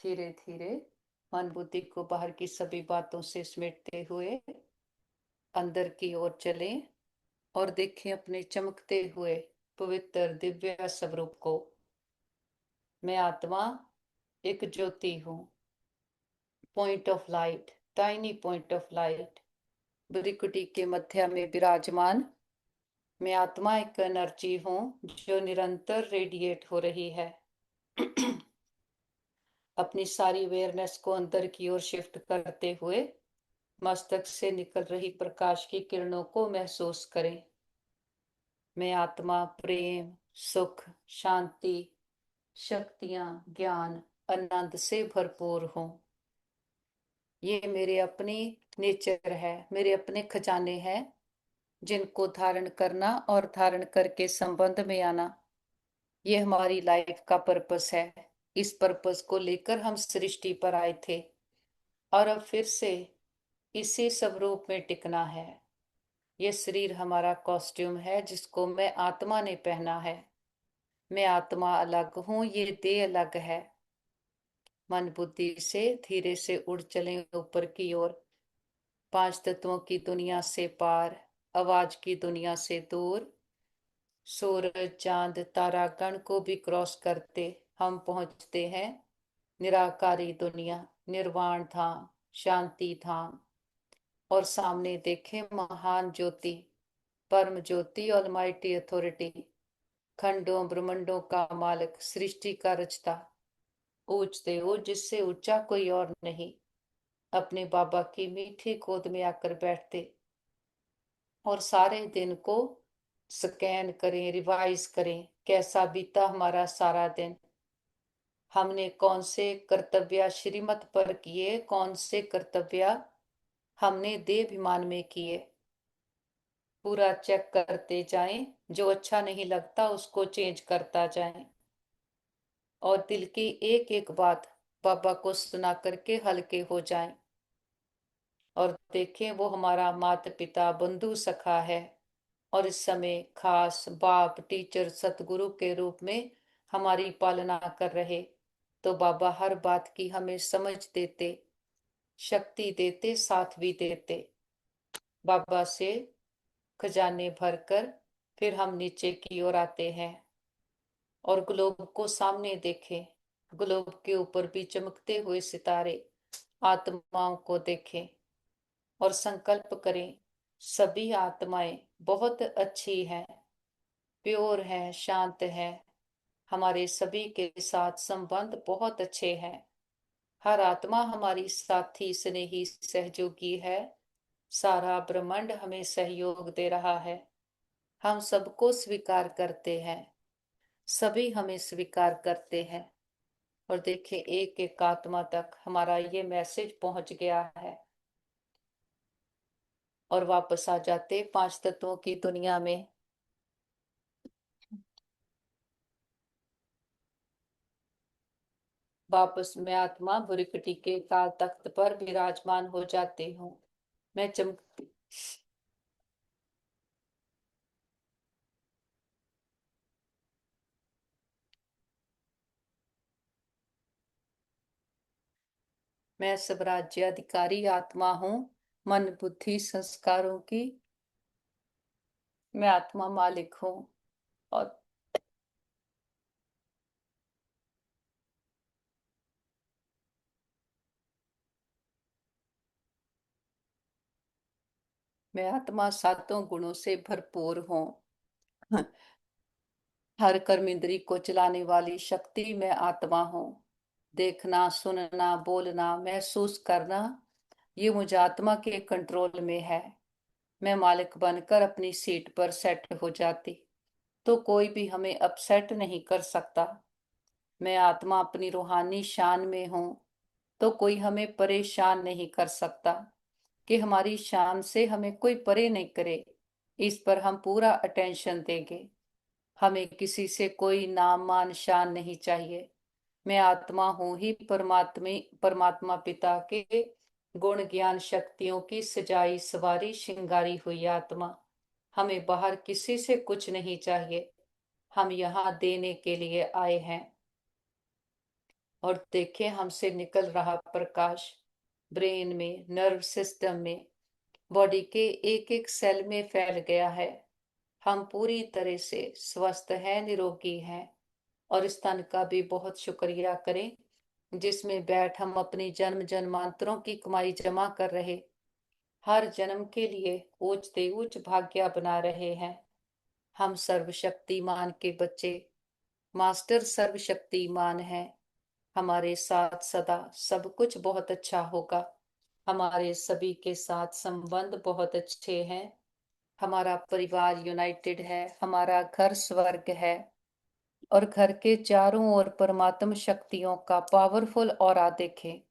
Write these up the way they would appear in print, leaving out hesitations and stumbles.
धीरे धीरे मन बुद्धि को बाहर की सभी बातों से समेटते हुए अंदर की ओर चलें और देखें अपने चमकते हुए पवित्र दिव्य स्वरूप को। मैं आत्मा एक ज्योति हूँ, point of light, tiny point of light, भ्रिकुटी के मध्य में विराजमान। मैं आत्मा एक एनर्जी हूँ जो निरंतर रेडिएट हो रही है। अपनी सारी अवेयरनेस को अंदर की ओर शिफ्ट करते हुए मस्तक से निकल रही प्रकाश की किरणों को महसूस करें। मैं आत्मा प्रेम, सुख, शांति, शक्तियां, ज्ञान, आनंद से भरपूर हूँ। ये मेरे अपनी नेचर है, मेरे अपने खजाने हैं जिनको धारण करना और धारण करके संबंध में आना, ये हमारी लाइफ का पर्पस है। इस पर्पस को लेकर हम सृष्टि पर आए थे और अब फिर से इसी स्वरूप में टिकना है। ये शरीर हमारा कॉस्ट्यूम है जिसको मैं आत्मा ने पहना है। मैं आत्मा अलग हूं, ये देह अलग है। मन बुद्धि से धीरे से उड़ चलें ऊपर की ओर, पांच तत्वों की दुनिया से पार, आवाज की दुनिया से दूर, सूरज चांद तारा गण को भी क्रॉस करते हम पहुंचते हैं निराकारी दुनिया, निर्वाण धाम, शांति धाम। और सामने देखें महान ज्योति, परम ज्योति, ऑलमाइटी अथॉरिटी, खंडों ब्रह्मंडों का मालिक, सृष्टि का रचता, ऊंचते ऊंच जिससे ऊंचा कोई और नहीं, अपने बाबा की मीठी गोद में आकर बैठते और सारे दिन को स्कैन करें, रिवाइज करें, कैसा बीता हमारा सारा दिन, हमने कौन से कर्तव्य श्रीमत पर किए, कौन से कर्तव्य हमने देहाभिमान में किए। पूरा चेक करते जाएं, जो अच्छा नहीं लगता उसको चेंज करता जाएं और दिल की एक एक बात बाबा को सुना करके हल्के हो जाएं और देखें वो हमारा माता पिता बंधु सखा है और इस समय खास बाप टीचर सतगुरु के रूप में हमारी पालना कर रहे। तो बाबा हर बात की हमें समझ देते, शक्ति देते, साथ भी देते। बाबा से खजाने भरकर फिर हम नीचे की ओर आते हैं और ग्लोब को सामने देखें। ग्लोब के ऊपर भी चमकते हुए सितारे, आत्माओं को देखें और संकल्प करें, सभी आत्माएं बहुत अच्छी हैं, प्योर हैं, शांत हैं, हमारे सभी के साथ संबंध बहुत अच्छे हैं। हर आत्मा हमारी साथी स्नेही सहयोगी है। सारा ब्रह्मांड हमें सहयोग दे रहा है। हम सबको स्वीकार करते हैं, सभी हमें स्वीकार करते हैं। और देखिए एक एक आत्मा तक हमारा ये मैसेज पहुंच गया है और वापस आ जाते पांच तत्वों की दुनिया में। वापस मैं आत्मा भुरिकटी के काल तख्त पर विराजमान हो जाती हूँ। मैं चमकती मैं सब राज्य अधिकारी आत्मा हूँ, मन बुद्धि संस्कारों की मैं आत्मा मालिक हूँ। और मैं आत्मा सातों गुणों से भरपूर हूँ। हर कर्म इंद्री को चलाने वाली शक्ति मैं आत्मा हूँ। देखना, सुनना, बोलना, महसूस करना, ये मुझ आत्मा के कंट्रोल में है। मैं मालिक बनकर अपनी सीट पर सेट हो जाती तो कोई भी हमें अपसेट नहीं कर सकता। मैं आत्मा अपनी रूहानी शान में हूँ तो कोई हमें परेशान नहीं कर सकता कि हमारी शान से हमें कोई परे नहीं करे। इस पर हम पूरा अटेंशन देंगे। हमें किसी से कोई नाम मान शान नहीं चाहिए। मैं आत्मा हूँ ही परमात्मा, परमात्मा पिता के गुण ज्ञान शक्तियों की सजाई सवारी श्रृंगारी हुई आत्मा। हमें बाहर किसी से कुछ नहीं चाहिए, हम यहाँ देने के लिए आए हैं। और देखें हमसे निकल रहा प्रकाश ब्रेन में, नर्व सिस्टम में, बॉडी के एक एक सेल में फैल गया है। हम पूरी तरह से स्वस्थ हैं, निरोगी हैं। और इस तन का भी बहुत शुक्रिया करें जिसमें बैठ हम अपनी जन्म जन्मांतरों की कमाई जमा कर रहे, हर जन्म के लिए ऊंचते ऊंच भाग्य बना रहे हैं। हम सर्वशक्तिमान के बच्चे, मास्टर सर्वशक्तिमान हैं। हमारे साथ सदा सब कुछ बहुत अच्छा होगा। हमारे सभी के साथ संबंध बहुत अच्छे हैं। हमारा परिवार यूनाइटेड है, हमारा घर स्वर्ग है। और घर के चारों ओर परमात्म शक्तियों का पावरफुल ऑरा देखें,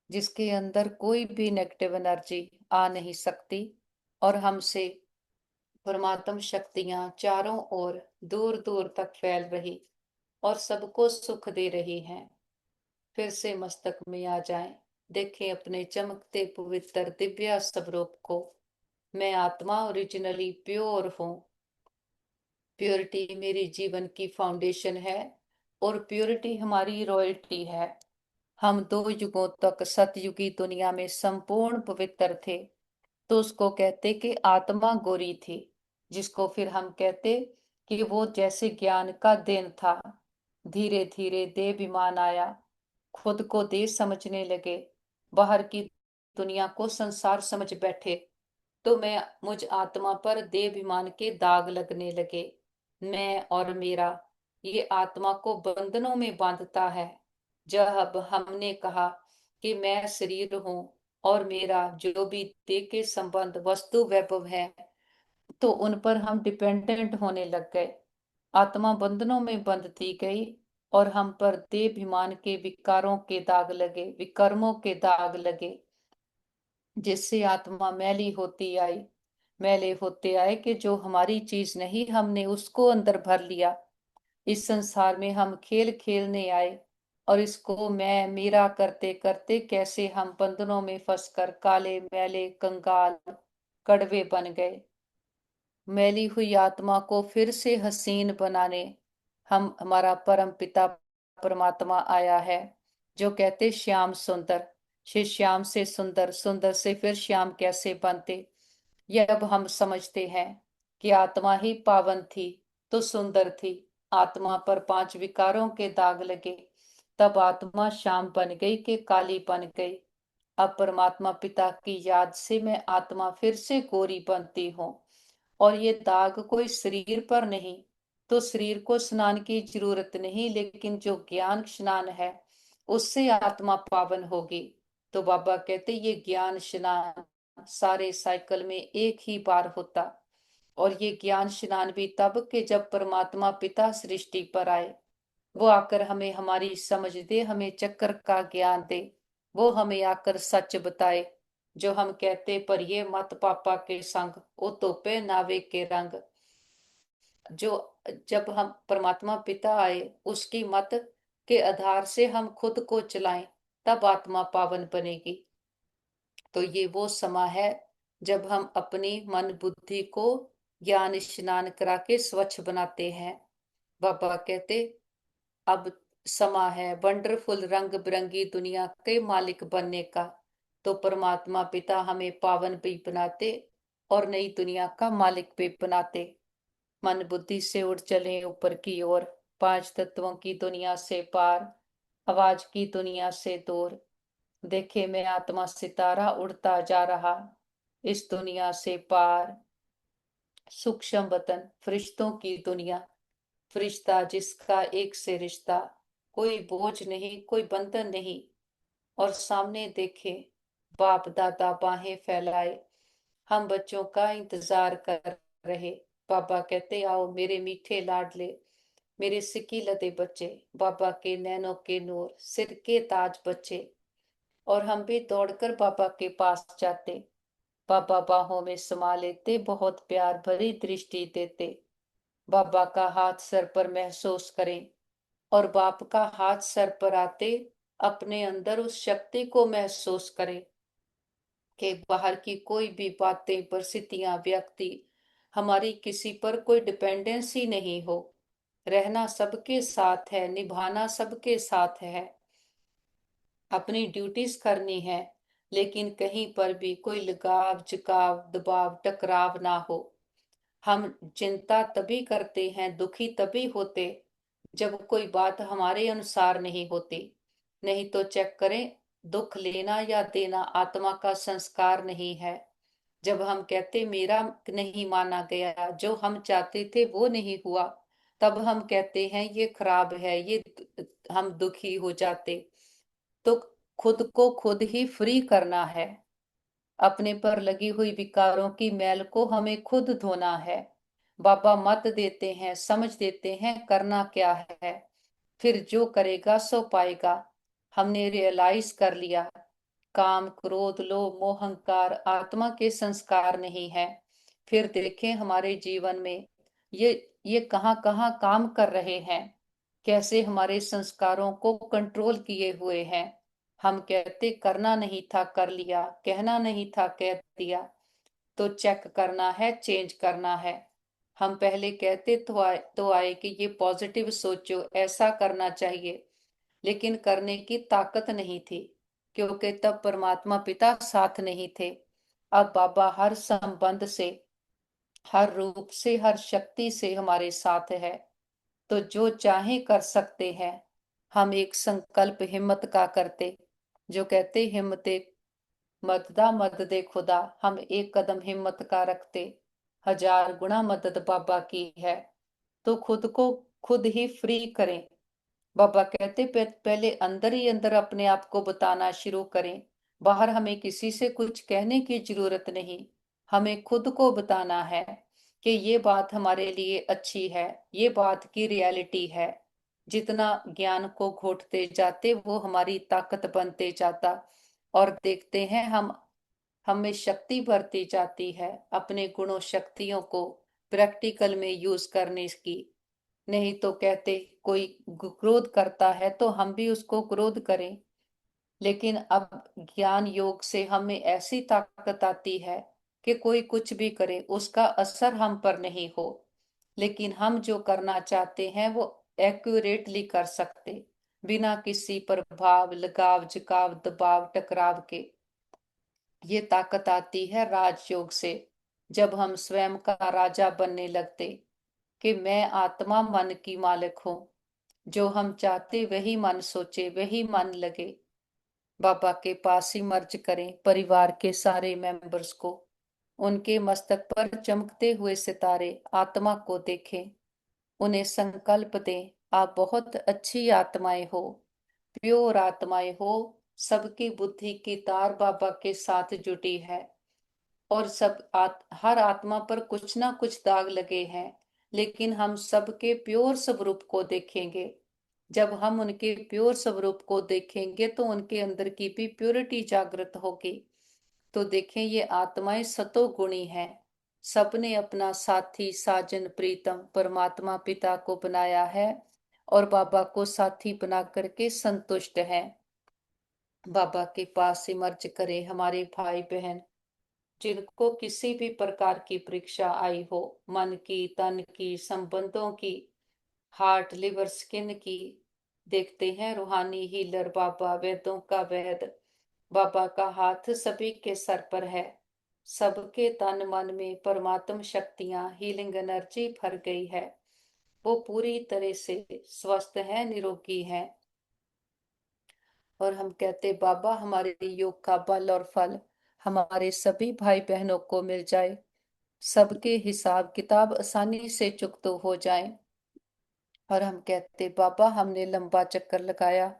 जिसके अंदर कोई भी नेगेटिव एनर्जी आ नहीं सकती। और हमसे परमात्म शक्तियां चारों ओर दूर दूर तक फैल रही और सबको सुख दे रही हैं। फिर से मस्तक में आ जाएं। देखें अपने चमकते पवित्र दिव्य स्वरूप को। मैं आत्मा ओरिजिनली प्योर हूँ। प्योरिटी मेरी जीवन की फाउंडेशन है और प्योरिटी हमारी रॉयल्टी है। हम 2 युगों तक सतयुगी दुनिया में संपूर्ण पवित्र थे, तो उसको कहते कि आत्मा गोरी थी, जिसको फिर हम कहते कि वो जैसे ज्ञान का देन था। धीरे धीरे देवाभिमान आया, खुद को देह समझने लगे, बाहर की दुनिया को संसार समझ बैठे। तो मैं मुझ आत्मा पर देवाभिमान के दाग लगने लगे। मैं और मेरा, ये आत्मा को बंधनों में बांधता है। जब हमने कहा कि मैं शरीर हूं और मेरा जो भी देह के संबंध वस्तु वैभव है, तो उन पर हम डिपेंडेंट होने लग गए। आत्मा बंधनों में बंधती गई और हम पर देहाभिमान के विकारों के दाग लगे, विकर्मों के दाग लगे, जिससे आत्मा मैली होती आई। मैले होते आए कि जो हमारी चीज नहीं, हमने उसको अंदर भर लिया। इस संसार में हम खेल खेलने आए और इसको मैं मेरा करते करते कैसे हम बंधनों में फंसकर काले मैले कंगाल कड़वे बन गए। मैली हुई आत्मा को फिर से हसीन बनाने हम हमारा परम पिता परमात्मा आया है, जो कहते श्याम सुंदर। श्री श्याम से सुंदर, सुंदर से फिर श्याम कैसे बनते, यह अब हम समझते हैं कि आत्मा ही पावन थी तो सुंदर थी। आत्मा पर 5 विकारों के दाग लगे, तब आत्मा श्याम बन गई कि काली बन गई। अब परमात्मा पिता की याद से मैं आत्मा फिर से गोरी बनती हूँ। और ये दाग कोई शरीर पर नहीं, तो शरीर को स्नान की जरूरत नहीं, लेकिन जो ज्ञान स्नान है उससे आत्मा पावन होगी। तो बाबा कहते ये ज्ञान स्नान सारे साइकिल में एक ही बार होता। और ये ज्ञान स्नान भी तब के जब परमात्मा पिता सृष्टि पर आए, वो आकर हमें हमारी समझ दे, हमें चक्कर का ज्ञान दे, वो हमें आकर सच बताए। जो हम कहते पर ये मत पापा के संग ओ तोपे नावे के रंग। जो जब हम परमात्मा पिता आए उसकी मत के आधार से हम खुद को चलाएं, तब आत्मा पावन बनेगी। तो ये वो समय है जब हम अपनी मन बुद्धि को ज्ञान स्नान करा के स्वच्छ बनाते हैं। बाबा कहते अब समा है वंडरफुल रंग बिरंगी दुनिया के मालिक बनने का। तो परमात्मा पिता हमें पावन भी बनाते और नई दुनिया का मालिक भी बनाते। मन बुद्धि से उड़ चले ऊपर की ओर, 5 तत्वों की दुनिया से पार, आवाज की दुनिया से दूर। देखे मैं आत्मा सितारा उड़ता जा रहा, इस दुनिया से पार। सूक्ष्म वतन फरिश्तों की दुनिया, फरिश्ता जिसका एक से रिश्ता, कोई बोझ नहीं, कोई बंधन नहीं। और सामने देखे बाप दादा बाहें फैलाए, हम बच्चों का इंतजार कर रहे। बाबा कहते आओ मेरे मीठे लाडले, मेरे सिक्की लदे बच्चे, बाबा के नैनों के नूर, सिर के ताज बच्चे। और हम भी दौड़कर बाबा के पास जाते, बाबा बाहों में समा लेते, बहुत प्यार भरी दृष्टि देते। बाबा का हाथ सर पर महसूस करें और बाप का हाथ सर पर आते अपने अंदर उस शक्ति को महसूस करें कि बाहर की कोई भी बातें, परिस्थितियां, व्यक्ति, हमारी किसी पर कोई डिपेंडेंसी नहीं हो। रहना सबके साथ है, निभाना सबके साथ है। अपनी ड्यूटीज करनी है, लेकिन कहीं पर भी कोई लगाव झुकाव दबाव टकराव ना हो। हम चिंता तभी करते हैं, दुखी तभी होते जब कोई बात हमारे अनुसार नहीं होती। नहीं तो चेक करें, दुख लेना या देना आत्मा का संस्कार नहीं है। जब हम कहते मेरा नहीं माना गया, जो हम चाहते थे वो नहीं हुआ, तब हम कहते हैं ये खराब है, ये हम दुखी हो जाते। तो खुद को खुद ही फ्री करना है। अपने पर लगी हुई विकारों की मैल को हमें खुद धोना है। बाबा मत देते हैं, समझ देते हैं करना क्या है, फिर जो करेगा सो पाएगा। हमने रियलाइज कर लिया, काम क्रोध लोभ मोह अहंकार आत्मा के संस्कार नहीं है। फिर देखें हमारे जीवन में ये ये कहाँ कहाँ काम कर रहे हैं, कैसे हमारे संस्कारों को कंट्रोल किए हुए हैं। हम कहते करना नहीं था कर लिया, कहना नहीं था कह दिया। तो चेक करना है, चेंज करना है। हम पहले कहते तो आए कि ये पॉजिटिव सोचो, ऐसा करना चाहिए, लेकिन करने की ताकत नहीं थी, क्योंकि तब परमात्मा पिता साथ नहीं थे। अब बाबा हर संबंध से, हर रूप से, हर शक्ति से हमारे साथ है। तो जो चाहे कर सकते हैं। हम एक संकल्प हिम्मत का करते, जो कहते हिम्मते मददा मददे खुदा, हम एक कदम हिम्मत का रखते, हजार गुना मदद बाबा की है। तो खुद को खुद ही फ्री करें। बाबा कहते पहले अंदर ही अंदर अपने आप को बताना शुरू करें। बाहर हमें किसी से कुछ कहने की जरूरत नहीं, हमें खुद को बताना है कि ये बात हमारे लिए अच्छी है, ये बात की रियलिटी है। जितना ज्ञान को घोटते जाते वो हमारी ताकत बनते जाता, और देखते हैं हम में शक्ति बढ़ती जाती है अपने गुणों शक्तियों को प्रैक्टिकल में यूज करने की। नहीं तो कहते कोई क्रोध करता है तो हम भी उसको क्रोध करें, लेकिन अब ज्ञान योग से हमें ऐसी ताकत आती है कि कोई कुछ भी करे उसका असर हम पर नहीं हो, लेकिन हम जो करना चाहते हैं वो एक्यूरेटली कर सकते, बिना किसी प्रभाव लगाव झुकाव दबाव टकराव के। ये ताकत आती है राजयोग से, जब हम स्वयं का राजा बनने लगते कि मैं आत्मा मन की मालिक हूँ। जो हम चाहते वही मन सोचे, वही मन लगे। बाबा के पास ही मर्ज करें परिवार के सारे मेंबर्स को, उनके मस्तक पर चमकते हुए सितारे आत्मा को देखें, उन्हें संकल्प दें आप बहुत अच्छी आत्माएं हो, प्योर आत्माएं हो। सबकी बुद्धि की तार बाबा के साथ जुटी है, और हर आत्मा पर कुछ ना कुछ दाग लगे हैं, लेकिन हम सबके प्योर स्वरूप को देखेंगे। जब हम उनके प्योर स्वरूप को देखेंगे तो उनके अंदर की भी प्योरिटी जागृत होगी। तो देखें ये आत्माएं सतो गुणी हैं। सबने अपना साथी साजन प्रीतम परमात्मा पिता को बनाया है, और बाबा को साथी बना करके संतुष्ट हैं। बाबा के पास सिमर्ज करें हमारे भाई बहन, जिनको किसी भी प्रकार की परीक्षा आई हो, मन की तन की संबंधों की, हार्ट लिवर स्किन की। देखते हैं रूहानी हीलर बाबा, वेदों का वेद बाबा का हाथ सभी के सर पर है। सबके तन मन में परमात्म शक्तियां हीलिंग एनर्जी भर गई है। वो पूरी तरह से स्वस्थ है, निरोगी है। और हम कहते बाबा हमारे योग का बल और फल हमारे सभी भाई बहनों को मिल जाए, सबके हिसाब किताब आसानी से चुकतो हो जाएं। और हम कहते बाबा हमने लंबा चक्कर लगाया,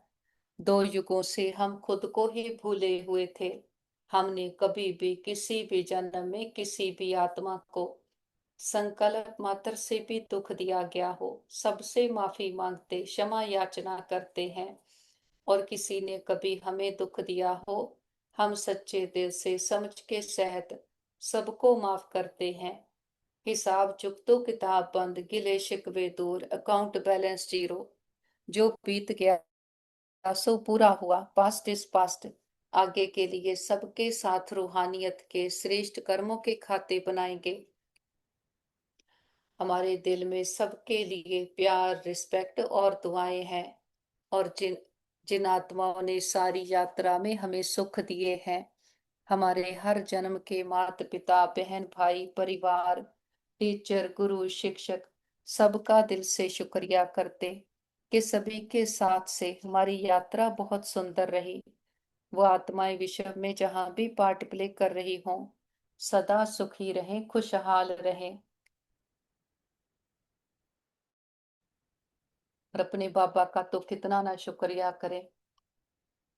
2 युगों से हम खुद को ही भूले हुए थे। हमने कभी भी किसी भी जन्म में किसी भी आत्मा को संकल्प मात्र से भी दुख दिया गया हो, सबसे माफी मांगते क्षमा याचना करते हैं। और किसी ने कभी हमें दुख दिया हो, हम सच्चे दिल से समझ के सहत सबको माफ करते हैं। हिसाब चुकतो किताब बंद, गिले शिकवे दूर, अकाउंट बैलेंस जीरो। जो बीत गया सो पूरा हुआ, पास्ट इज पास्ट। आगे के लिए सबके साथ रूहानियत के श्रेष्ठ कर्मों के खाते बनाएंगे। हमारे दिल में सबके लिए प्यार रिस्पेक्ट और दुआएं हैं। और जिन जिन आत्माओं ने सारी यात्रा में हमें सुख दिए हैं, हमारे हर जन्म के माता पिता, बहन भाई, परिवार, टीचर, गुरु, शिक्षक, सबका दिल से शुक्रिया करते कि सभी के साथ से हमारी यात्रा बहुत सुंदर रही। वो आत्माएं विश्व में जहां भी पार्ट प्ले कर रही हों, सदा सुखी रहें, खुशहाल रहें। और अपने बाबा का तो कितना ना शुक्रिया करें,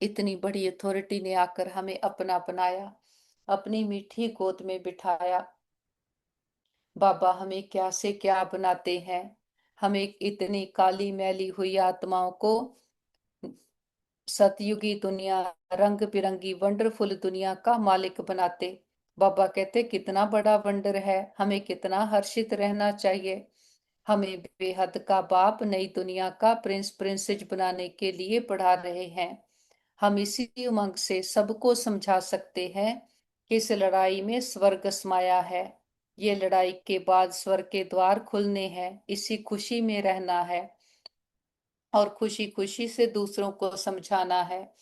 इतनी बड़ी अथॉरिटी ने आकर हमें अपना बनाया, अपनी मीठी गोद में बिठाया। बाबा हमें क्या से क्या बनाते हैं, हमें इतनी काली मैली हुई आत्माओं को सतयुगी दुनिया, रंग बिरंगी वंडरफुल दुनिया का मालिक बनाते। बाबा कहते कितना बड़ा वंडर है, हमें कितना हर्षित रहना चाहिए। हमें बेहद का बाप नई दुनिया का प्रिंस प्रिंसेस बनाने के लिए पढ़ा रहे हैं। हम इसी उमंग से सबको समझा सकते हैं कि इस लड़ाई में स्वर्ग समाया है। ये लड़ाई के बाद स्वर्ग के द्वार खुलने हैं, इसी खुशी में रहना है और खुशी खुशी से दूसरों को समझाना है।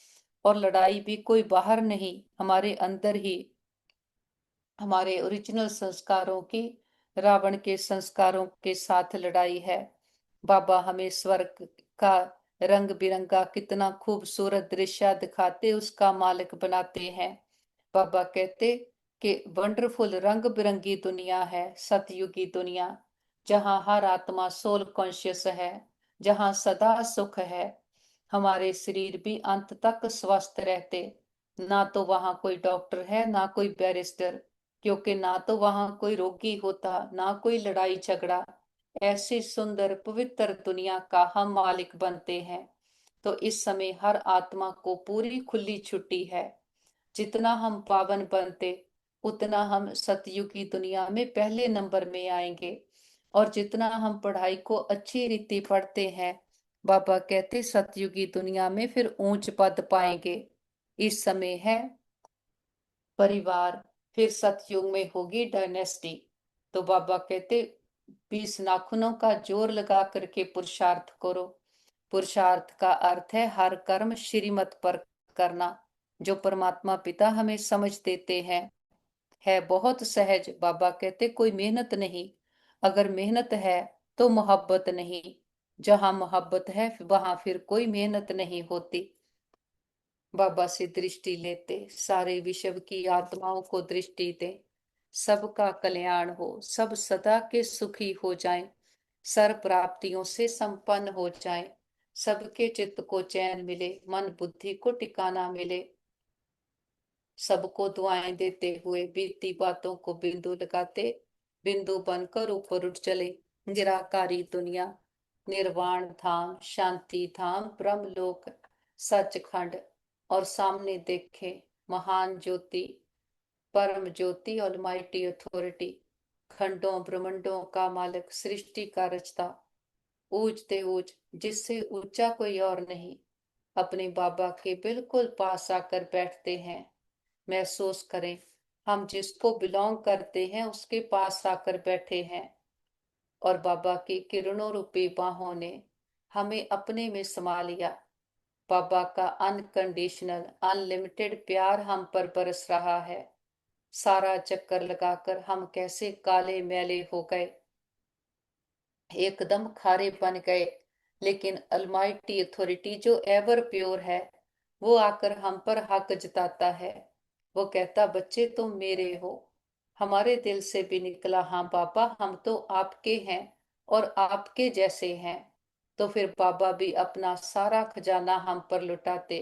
और लड़ाई भी कोई बाहर नहीं, हमारे अंदर ही, हमारे ओरिजिनल संस्कारों की रावण के संस्कारों के साथ लड़ाई है। बाबा हमें स्वर्ग का रंग बिरंगा कितना खूबसूरत दृश्य दिखाते उसका मालिक बनाते हैं। बाबा कहते कि वंडरफुल रंग बिरंगी दुनिया है, सतयुगी दुनिया, जहाँ हर आत्मा सोल कॉन्शियस है, जहाँ सदा सुख है। हमारे शरीर भी अंत तक स्वस्थ रहते। ना तो वहां कोई डॉक्टर है, ना कोई बैरिस्टर, क्योंकि ना तो वहां कोई रोगी होता, ना कोई लड़ाई झगड़ा। ऐसी सुंदर पवित्र दुनिया का हम मालिक बनते हैं। तो इस समय हर आत्मा को पूरी खुली छुट्टी है। जितना हम पावन बनते, उतना हम सतयुग की दुनिया में पहले नंबर में आएंगे। और जितना हम पढ़ाई को अच्छी रीति पढ़ते हैं, बाबा कहते सतयुगी दुनिया में फिर ऊंच पद पाएंगे। इस समय है परिवार, फिर सतयुग में होगी डायनेस्टी। तो बाबा कहते 20 नाखूनों का जोर लगा करके पुरुषार्थ करो। पुरुषार्थ का अर्थ है हर कर्म श्रीमत पर करना, जो परमात्मा पिता हमें समझ देते हैं। है बहुत सहज। बाबा कहते कोई मेहनत नहीं, अगर मेहनत है तो मोहब्बत नहीं, जहां मोहब्बत है वहां फिर कोई मेहनत नहीं होती। बाबा से दृष्टि लेते सारे विश्व की आत्माओं को दृष्टि दे, सबका कल्याण हो, सब सदा के सुखी हो जाएं, सर्व प्राप्तियों से संपन्न हो जाएं, सबके चित्त को चैन मिले, मन बुद्धि को टिकाना मिले। सबको दुआएं देते हुए बीती बातों को बिंदु लगाते, बिंदु बनकर ऊपर उठ चले। निराकारी दुनिया, निर्वाण धाम, शांति धाम, ब्रह्मलोक, सचखंड। और सामने देखे महान ज्योति, परम ज्योति, ऑलमाइटी अथॉरिटी, खंडों ब्रह्मांडों का मालिक, सृष्टि का रचता, ऊंचते ऊंच, जिससे ऊंचा कोई और नहीं, अपने बाबा के बिल्कुल पास आकर बैठते हैं। महसूस करें हम जिसको बिलोंग करते हैं उसके पास आकर बैठे हैं। और बाबा की किरणों रूपी बाहों ने हमें अपने में समा लिया। बाबा का अनकंडीशनल अनलिमिटेड प्यार हम पर बरस रहा है। सारा चक्कर लगाकर हम कैसे काले मैले हो गए, एकदम खारे बन गए। लेकिन अलमाइटी अथॉरिटी जो एवर प्योर है, वो आकर हम पर हक जताता है। वो कहता बच्चे तुम मेरे हो। हमारे दिल से भी निकला हाँ बाबा हम तो आपके हैं और आपके जैसे हैं। तो फिर बाबा भी अपना सारा खजाना हम पर लुटाते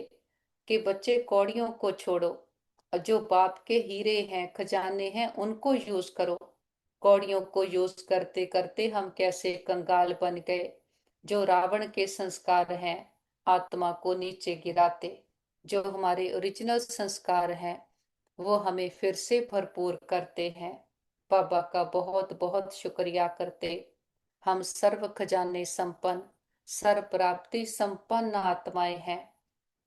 कि बच्चे कौड़ियों को छोड़ो, और जो बाप के हीरे हैं खजाने हैं उनको यूज करो। कौड़ियों को यूज करते करते हम कैसे कंगाल बन गए, जो रावण के संस्कार हैं आत्मा को नीचे गिराते। जो हमारे ओरिजिनल संस्कार हैं वो हमें फिर से भरपूर करते हैं। बाबा का बहुत बहुत शुक्रिया करते। हम सर्व खजाने संपन्न, सर्व प्राप्ति संपन्न आत्माएं हैं।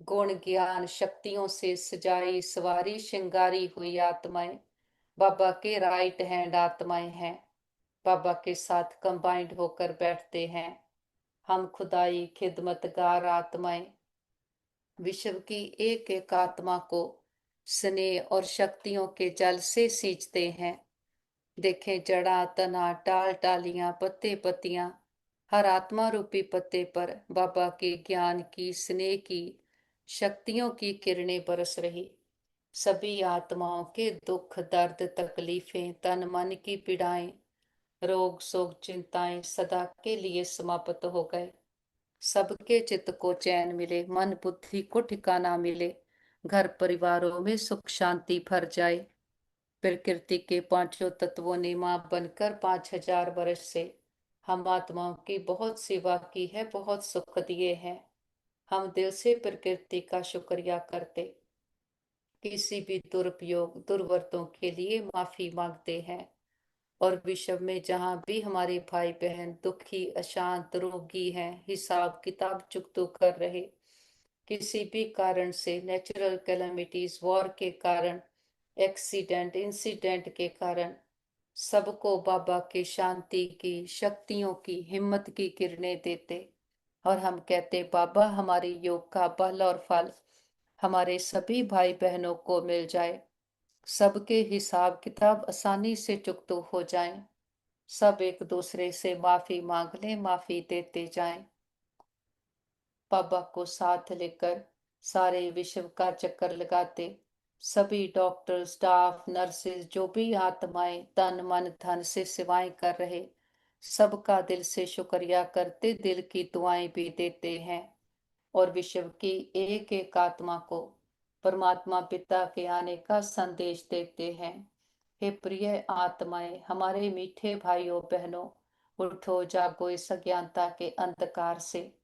गुण ज्ञान शक्तियों से सजाई सवारी श्रृंगारी हुई आत्माएं बाबा के राइट हैंड आत्माएं हैं। बाबा के साथ कंबाइंड होकर बैठते हैं हम खुदाई खिदमतगार आत्माएं। विश्व की एक एक आत्मा को स्नेह और शक्तियों के जल से सींचते हैं। देखें, जड़ा तना टाल टालियां पत्ते पत्तियां, हर आत्मा रूपी पत्ते पर बाबा के ज्ञान की, स्नेह की, शक्तियों की किरणें बरस रही। सभी आत्माओं के दुख दर्द तकलीफें, तन मन की पीड़ाएं, रोग शोक चिंताएं सदा के लिए समाप्त हो गए। सबके चित्त को चैन मिले, मन बुद्धि को ठिकाना मिले, घर परिवारों में सुख शांति भर जाए। प्रकृति के पांचों तत्वों ने मां बनकर 5000 वर्ष से हम आत्माओं की बहुत सेवा की है, बहुत सुख दिए हैं। हम दिल से प्रकृति का शुक्रिया करते, किसी भी दुरुपयोग दुर्वर्तों के लिए माफी मांगते हैं। और विश्व में जहां भी हमारे भाई बहन दुखी अशांत रोगी हैं, हिसाब किताब चुकतो कर रहे, किसी भी कारण से, नेचुरल कैलेमिटीज, वॉर के कारण, एक्सीडेंट इंसिडेंट के कारण, सबको बाबा के शांति की, शक्तियों की, हिम्मत की किरणें देते। और हम कहते, बाबा हमारे योग का बल और फल हमारे सभी भाई बहनों को मिल जाए, सबके हिसाब किताब आसानी से चुकतो हो जाएं, सब एक दूसरे से माफी मांग लें, माफी देते जाएं। बाबा को साथ लेकर सारे विश्व का चक्कर लगाते, सभी डॉक्टर स्टाफ नर्सेज जो भी आत्माएं तन मन धन से सेवाएं कर रहे, सबका दिल से शुक्रिया करते, दिल की दुआएं भी देते हैं। और विश्व की एक एक आत्मा को परमात्मा पिता के आने का संदेश देते हैं। हे प्रिय आत्माएं, हमारे मीठे भाइयों बहनों, उठो जागो इस अज्ञानता के अंधकार से,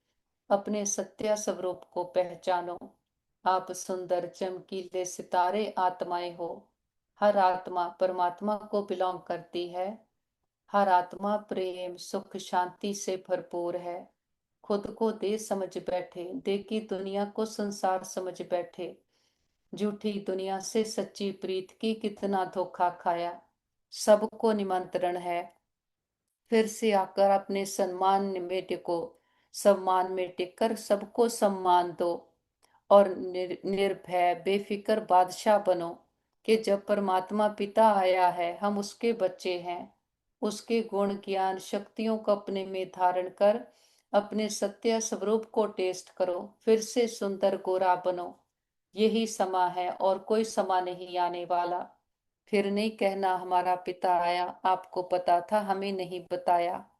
अपने सत्य स्वरूप को पहचानो। आप सुंदर चमकीले सितारे आत्माएं हो। हर आत्मा परमात्मा को बिलोंग करती है। हर आत्मा प्रेम सुख शांति से भरपूर है। खुद को दे समझ बैठे, दे की दुनिया को संसार समझ बैठे। झूठी दुनिया से सच्ची प्रीत की कितना धोखा खाया। सबको निमंत्रण है, फिर से आकर अपने सम्मान में टिको, सम्मान में टिककर सबको सम्मान दो। और निर्भय बेफिक्र बादशाह बनो कि जब परमात्मा पिता आया है, हम उसके बच्चे हैं। उसके गुण ज्ञान शक्तियों को अपने में धारण कर अपने सत्य स्वरूप को टेस्ट करो, फिर से सुंदर गोरा बनो। यही समा है और कोई समा नहीं आने वाला। फिर नहीं कहना हमारा पिता आया, आपको पता था हमें नहीं बताया।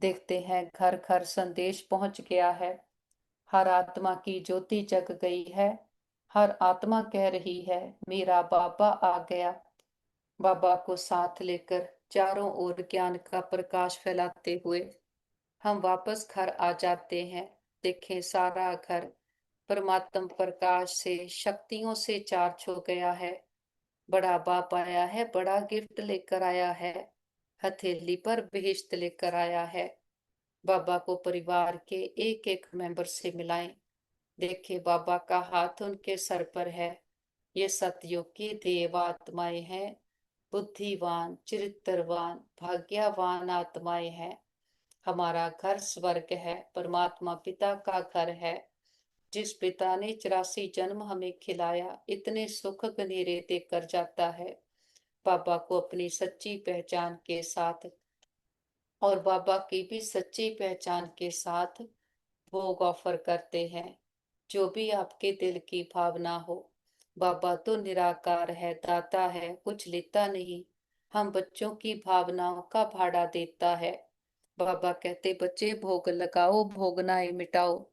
देखते हैं घर घर संदेश पहुंच गया है। हर आत्मा की ज्योति जग गई है। हर आत्मा कह रही है, मेरा बाबा आ गया। बाबा को साथ लेकर चारों ओर ज्ञान का प्रकाश फैलाते हुए हम वापस घर आ जाते हैं। देखें, सारा घर परमात्म प्रकाश से शक्तियों से चार्ज हो गया है। बड़ा बाप आया है, बड़ा गिफ्ट लेकर आया है, हथेली पर बेहिश्त लेकर आया है। बाबा को परिवार के एक एक मेंबर से मिलाएं। देखे, बाबा का हाथ उनके सर पर है। ये सतयुग की देव आत्माएं हैं, बुद्धिवान चरित्रवान भाग्यवान आत्माएं हैं। हमारा घर स्वर्ग है, परमात्मा पिता का घर है। जिस पिता ने 84 जन्म हमें खिलाया, इतने सुख गनेरे देकर जाता है। बाबा को अपनी सच्ची पहचान के साथ और बाबा की भी सच्ची पहचान के साथ भोग ऑफर करते हैं। जो भी आपके दिल की भावना हो, बाबा तो निराकार है, दाता है, कुछ लेता नहीं। हम बच्चों की भावनाओं का भाड़ा देता है। बाबा कहते, बच्चे भोग लगाओ, भोगनाएं मिटाओ।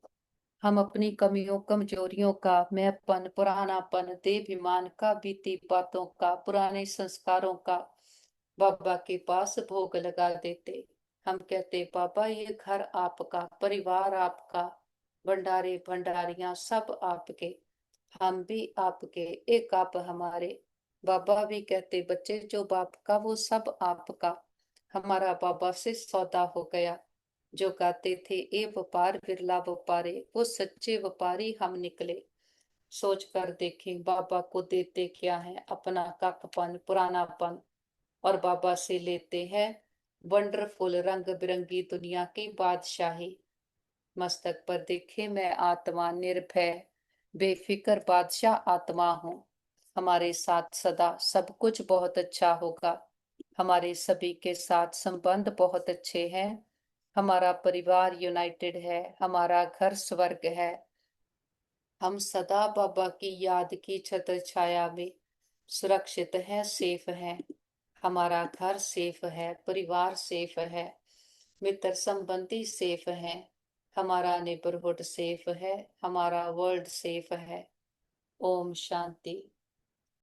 हम अपनी कमियों कमजोरियों का, मैंपन पुरानापन देहाभिमान का, बीती बातों का, पुराने संस्कारों का बाबा के पास भोग लगा देते। हम कहते, बाबा ये घर आपका, परिवार आपका, भंडारे भंडारियां सब आपके, हम भी आपके, एक आप हमारे। बाबा भी कहते, बच्चे जो बाप का वो सब आपका। हमारा बाबा से सौदा हो गया। जो गाते थे, ए व्यापार बिरला व्यापारे, वो सच्चे व्यापारी हम निकले। सोच कर देखें, बाबा को देते क्या है? अपना काकपन पुरानापन। और बाबा से लेते हैं वंडरफुल रंग बिरंगी दुनिया की बादशाही। मस्तक पर देखे, मैं आत्मा निर्भय बेफिक्र बादशाह आत्मा हूँ। हमारे साथ सदा सब कुछ बहुत अच्छा होगा। हमारे सभी के साथ संबंध बहुत अच्छे हैं। हमारा परिवार यूनाइटेड है। हमारा घर स्वर्ग है। हम सदा बाबा की याद की छत्र छाया में सुरक्षित है, सेफ है। हमारा घर सेफ है, परिवार सेफ है, मित्र संबंधी सेफ है, हमारा नेबरहुड सेफ है, हमारा वर्ल्ड सेफ है। ओम शांति।